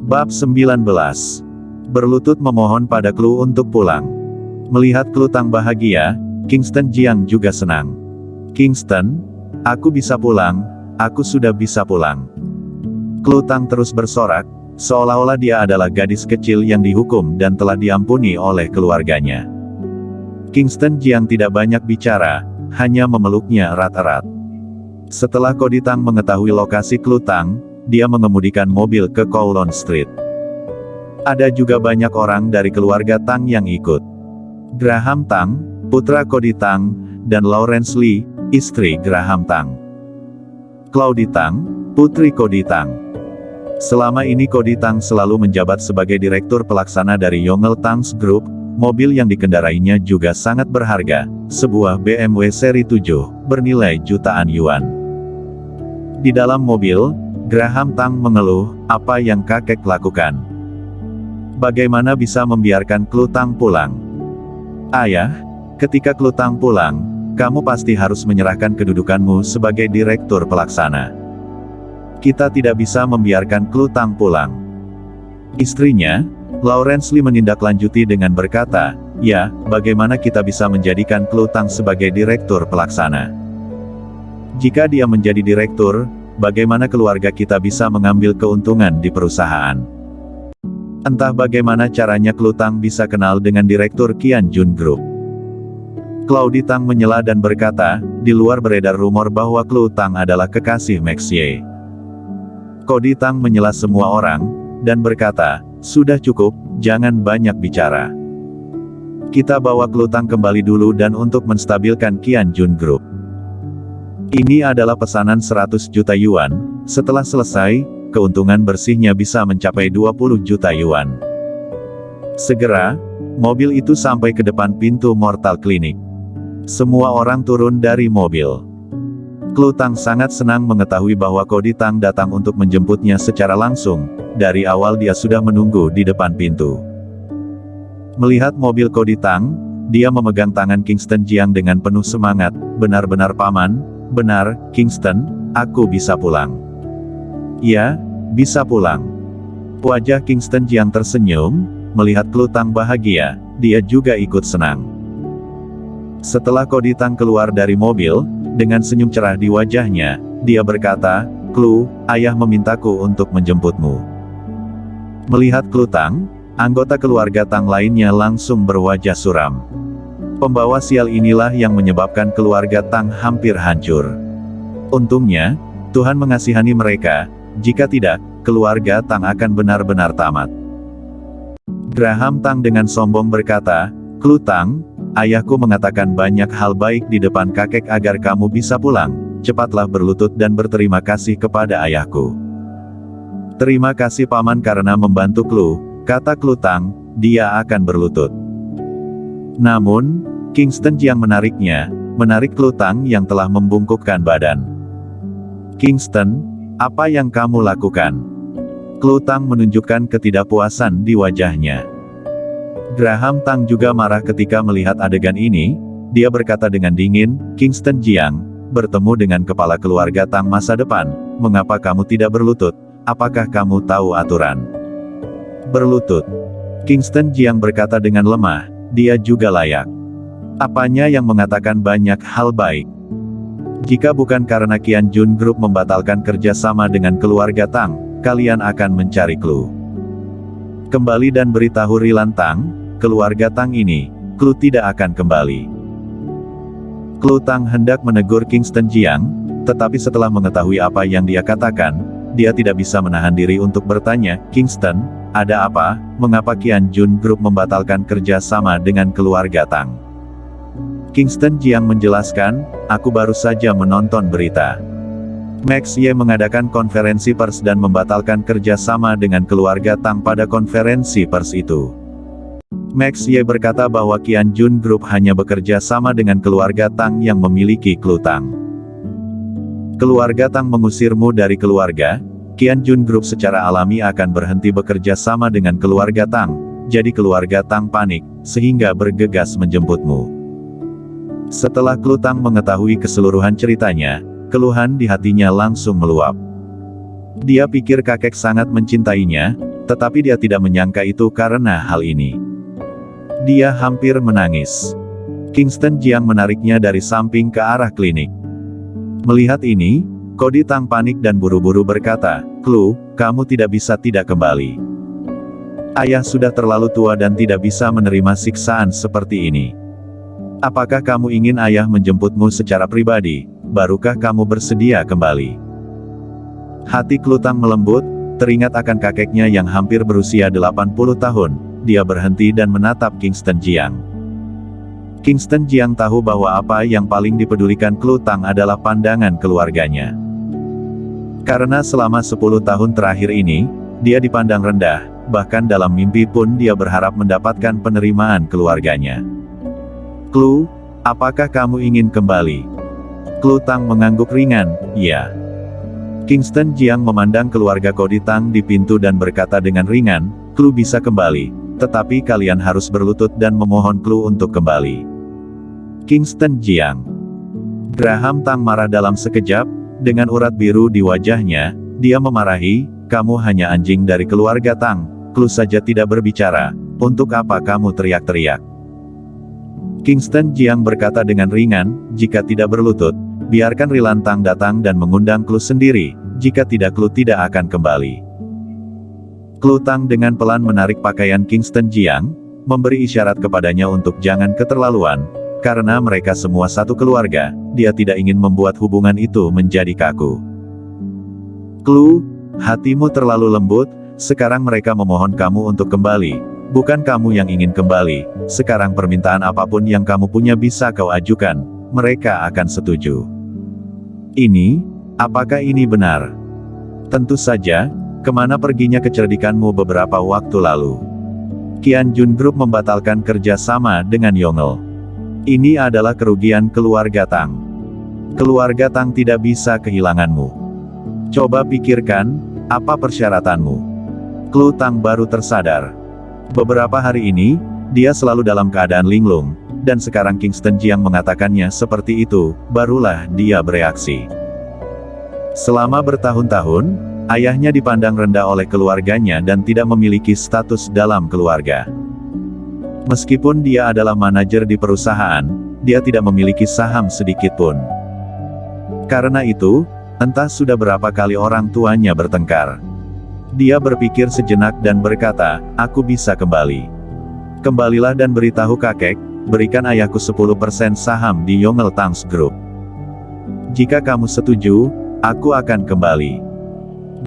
Bab 19. Berlutut memohon pada Klu untuk pulang. Melihat Klu Tang bahagia, Kingston Jiang juga senang. "Kingston, aku bisa pulang, aku sudah bisa pulang." Klu Tang terus bersorak, seolah-olah dia adalah gadis kecil yang dihukum dan telah diampuni oleh keluarganya. Kingston Jiang tidak banyak bicara, hanya memeluknya erat-erat. Setelah Cody Tang mengetahui lokasi Klu Tang, dia mengemudikan mobil ke Kowloon Street. Ada juga banyak orang dari keluarga Tang yang ikut. Graham Tang, putra Cody Tang, dan Lawrence Lee, istri Graham Tang. Claudie Tang, putri Cody Tang. Selama ini Cody Tang selalu menjabat sebagai direktur pelaksana dari Yongle Tangs Group. Mobil yang dikendarainya juga sangat berharga, sebuah BMW seri 7, bernilai jutaan yuan. Di dalam mobil, Graham Tang mengeluh, "Apa yang kakek lakukan? Bagaimana bisa membiarkan Klu Tang pulang? Ayah, ketika Klu Tang pulang, kamu pasti harus menyerahkan kedudukanmu sebagai direktur pelaksana. Kita tidak bisa membiarkan Klu Tang pulang." Istrinya, Lawrence Lee menindaklanjuti dengan berkata, "Ya, bagaimana kita bisa menjadikan Klu Tang sebagai direktur pelaksana? Jika dia menjadi direktur, bagaimana keluarga kita bisa mengambil keuntungan di perusahaan? Entah bagaimana caranya Klu Tang bisa kenal dengan direktur Qianjun Group." Claudie Tang menyela dan berkata, "Di luar beredar rumor bahwa Klu Tang adalah kekasih Max Ye." Cody Tang menyela semua orang, dan berkata, "Sudah cukup, jangan banyak bicara. Kita bawa Klu Tang kembali dulu dan untuk menstabilkan Qianjun Group. Ini adalah pesanan 100 juta yuan, setelah selesai, keuntungan bersihnya bisa mencapai 20 juta yuan. Segera, mobil itu sampai ke depan pintu Mortal Clinic. Semua orang turun dari mobil. Klu Tang sangat senang mengetahui bahwa Cody Tang datang untuk menjemputnya secara langsung. Dari awal dia sudah menunggu di depan pintu. Melihat mobil Cody Tang, dia memegang tangan Kingston Jiang dengan penuh semangat. "Benar-benar paman, benar, Kingston, aku bisa pulang." "Ya, bisa pulang." Wajah Kingston Jiang tersenyum, melihat Klu Tang bahagia, dia juga ikut senang. Setelah Cody Tang keluar dari mobil, dengan senyum cerah di wajahnya, dia berkata, "Klu, ayah memintaku untuk menjemputmu." Melihat Klu Tang, anggota keluarga Tang lainnya langsung berwajah suram. Pembawa sial inilah yang menyebabkan keluarga Tang hampir hancur. Untungnya, Tuhan mengasihani mereka, jika tidak, keluarga Tang akan benar-benar tamat. Graham Tang dengan sombong berkata, "Klu Tang, ayahku mengatakan banyak hal baik di depan kakek agar kamu bisa pulang, cepatlah berlutut dan berterima kasih kepada ayahku." "Terima kasih paman karena membantu Klu," kata Klu Tang, "dia akan berlutut." Namun, Kingston Jiang menarik Klu Tang yang telah membungkukkan badan. "Kingston, apa yang kamu lakukan?" Klu Tang menunjukkan ketidakpuasan di wajahnya. Graham Tang juga marah ketika melihat adegan ini, dia berkata dengan dingin, "Kingston Jiang, bertemu dengan kepala keluarga Tang masa depan, mengapa kamu tidak berlutut? Apakah kamu tahu aturan?" "Berlutut." Kingston Jiang berkata dengan lemah, "Dia juga layak. Apanya yang mengatakan banyak hal baik? Jika bukan karena Qianjun Group membatalkan kerjasama dengan keluarga Tang, kalian akan mencari Klu. Kembali dan beritahu Rilan Tang, keluarga Tang ini, Klu tidak akan kembali." Klu Tang hendak menegur Kingston Jiang, tetapi setelah mengetahui apa yang dia katakan, dia tidak bisa menahan diri untuk bertanya, "Kingston, ada apa? Mengapa Qianjun Group membatalkan kerja sama dengan keluarga Tang?" Kingston Jiang menjelaskan, "Aku baru saja menonton berita. Max Ye mengadakan konferensi pers dan membatalkan kerja sama dengan keluarga Tang pada konferensi pers itu. Max Ye berkata bahwa Qianjun Group hanya bekerja sama dengan keluarga Tang yang memiliki Klu Tang. Keluarga Tang mengusirmu dari keluarga, Qianjun Group secara alami akan berhenti bekerja sama dengan keluarga Tang, jadi keluarga Tang panik, sehingga bergegas menjemputmu." Setelah Klu Tang mengetahui keseluruhan ceritanya, keluhan di hatinya langsung meluap. Dia pikir kakek sangat mencintainya, tetapi dia tidak menyangka itu karena hal ini. Dia hampir menangis. Kingston Jiang menariknya dari samping ke arah klinik. Melihat ini, Cody Tang panik dan buru-buru berkata, "Chloe, kamu tidak bisa tidak kembali. Ayah sudah terlalu tua dan tidak bisa menerima siksaan seperti ini. Apakah kamu ingin ayah menjemputmu secara pribadi, barukah kamu bersedia kembali?" Hati Chloe Tang melembut, teringat akan kakeknya yang hampir berusia 80 tahun, dia berhenti dan menatap Kingston Jiang. Kingston Jiang tahu bahwa apa yang paling dipedulikan Chloe Tang adalah pandangan keluarganya. Karena selama 10 tahun terakhir ini, dia dipandang rendah, bahkan dalam mimpi pun dia berharap mendapatkan penerimaan keluarganya. "Chloe, apakah kamu ingin kembali?" Chloe Tang mengangguk ringan, "Ya." Kingston Jiang memandang keluarga Cody Tang di pintu dan berkata dengan ringan, "Chloe bisa kembali, tetapi kalian harus berlutut dan memohon Chloe untuk kembali." Kingston Jiang. Graham Tang marah dalam sekejap, dengan urat biru di wajahnya, dia memarahi, "Kamu hanya anjing dari keluarga Tang, Chloe saja tidak berbicara, untuk apa kamu teriak-teriak?" Kingston Jiang berkata dengan ringan, "Jika tidak berlutut, biarkan Rilan Tang datang dan mengundang Chloe sendiri, jika tidak Chloe tidak akan kembali." Chloe Tang dengan pelan menarik pakaian Kingston Jiang, memberi isyarat kepadanya untuk jangan keterlaluan, karena mereka semua satu keluarga, dia tidak ingin membuat hubungan itu menjadi kaku. "Chloe, hatimu terlalu lembut, sekarang mereka memohon kamu untuk kembali, bukan kamu yang ingin kembali, sekarang permintaan apapun yang kamu punya bisa kau ajukan, mereka akan setuju." Apakah ini benar? Tentu saja, kemana perginya kecerdikanmu beberapa waktu lalu? Qian Jun Group membatalkan kerjasama dengan Yongel. Ini adalah kerugian keluarga Tang. Keluarga Tang tidak bisa kehilanganmu. Coba pikirkan, apa persyaratanmu? Chloe Tang baru tersadar. Beberapa hari ini, dia selalu dalam keadaan linglung, dan sekarang Kingston Jiang mengatakannya seperti itu, barulah dia bereaksi. Selama bertahun-tahun, ayahnya dipandang rendah oleh keluarganya dan tidak memiliki status dalam keluarga. Meskipun dia adalah manajer di perusahaan, dia tidak memiliki saham sedikit pun. Karena itu, entah sudah berapa kali orang tuanya bertengkar. Dia berpikir sejenak dan berkata, "Aku bisa kembali. Kembalilah dan beritahu kakek, berikan ayahku 10% saham di Yongel Tangs Group. Jika kamu setuju, aku akan kembali.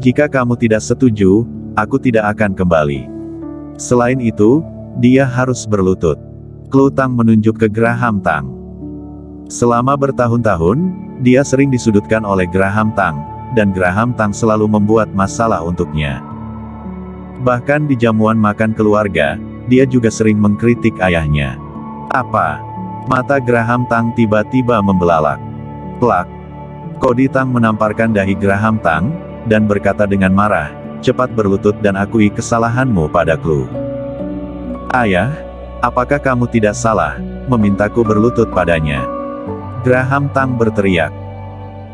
Jika kamu tidak setuju, aku tidak akan kembali." Selain itu, dia harus berlutut. Chloe Tang menunjuk ke Graham Tang. Selama bertahun-tahun, dia sering disudutkan oleh Graham Tang, dan Graham Tang selalu membuat masalah untuknya. Bahkan di jamuan makan keluarga, dia juga sering mengkritik ayahnya. "Apa?" Mata Graham Tang tiba-tiba membelalak. Plak. Cody Tang menamparkan dahi Graham Tang, dan berkata dengan marah, "Cepat berlutut dan akui kesalahanmu pada Chloe." "Ayah, apakah kamu tidak salah, memintaku berlutut padanya?" Graham Tang berteriak.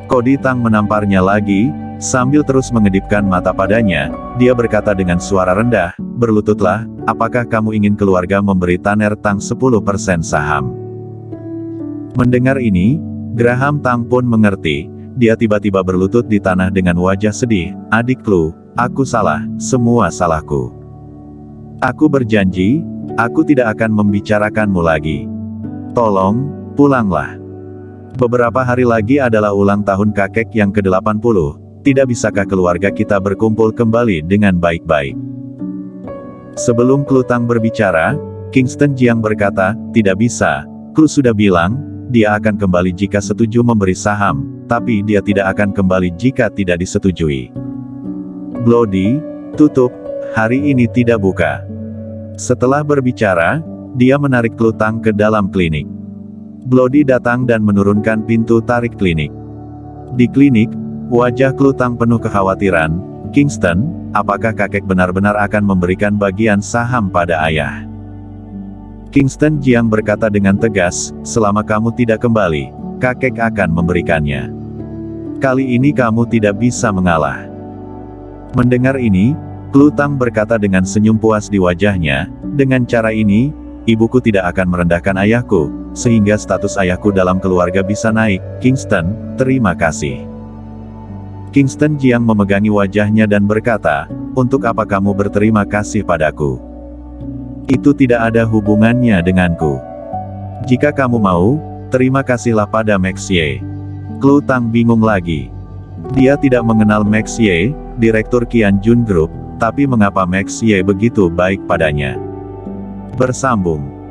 Cody Tang menamparnya lagi, sambil terus mengedipkan mata padanya, dia berkata dengan suara rendah, "Berlututlah, apakah kamu ingin keluarga memberi Tanner Tang 10% saham?" Mendengar ini, Graham Tang pun mengerti, dia tiba-tiba berlutut di tanah dengan wajah sedih, "Adik Chloe, aku salah, semua salahku. Aku berjanji, aku tidak akan membicarakanmu lagi. Tolong, pulanglah. Beberapa hari lagi adalah ulang tahun kakek yang ke-80, tidak bisakah keluarga kita berkumpul kembali dengan baik-baik?" Sebelum Chloe Tang berbicara, Kingston Jiang berkata, "Tidak bisa, Chloe sudah bilang, dia akan kembali jika setuju memberi saham, tapi dia tidak akan kembali jika tidak disetujui." Bloody, tutup, hari ini tidak buka. Setelah berbicara, dia menarik Chloe Tang ke dalam klinik. Bloody datang dan menurunkan pintu tarik klinik. Di klinik, wajah Chloe Tang penuh kekhawatiran. "Kingston, apakah kakek benar-benar akan memberikan bagian saham pada ayah?" Kingston Jiang berkata dengan tegas, "Selama kamu tidak kembali, kakek akan memberikannya. Kali ini kamu tidak bisa mengalah." Mendengar ini, Klu Tang berkata dengan senyum puas di wajahnya, dengan cara ini, ibuku tidak akan merendahkan ayahku, sehingga status ayahku dalam keluarga bisa naik. Kingston, terima kasih. Kingston Jiang memegangi wajahnya dan berkata, untuk apa kamu berterima kasih padaku? Itu tidak ada hubungannya denganku. Jika kamu mau, terima kasihlah pada Max Ye. Klu Tang bingung lagi. Dia tidak mengenal Max Ye, direktur Qianjun Group, tapi mengapa Max Ye begitu baik padanya? Bersambung.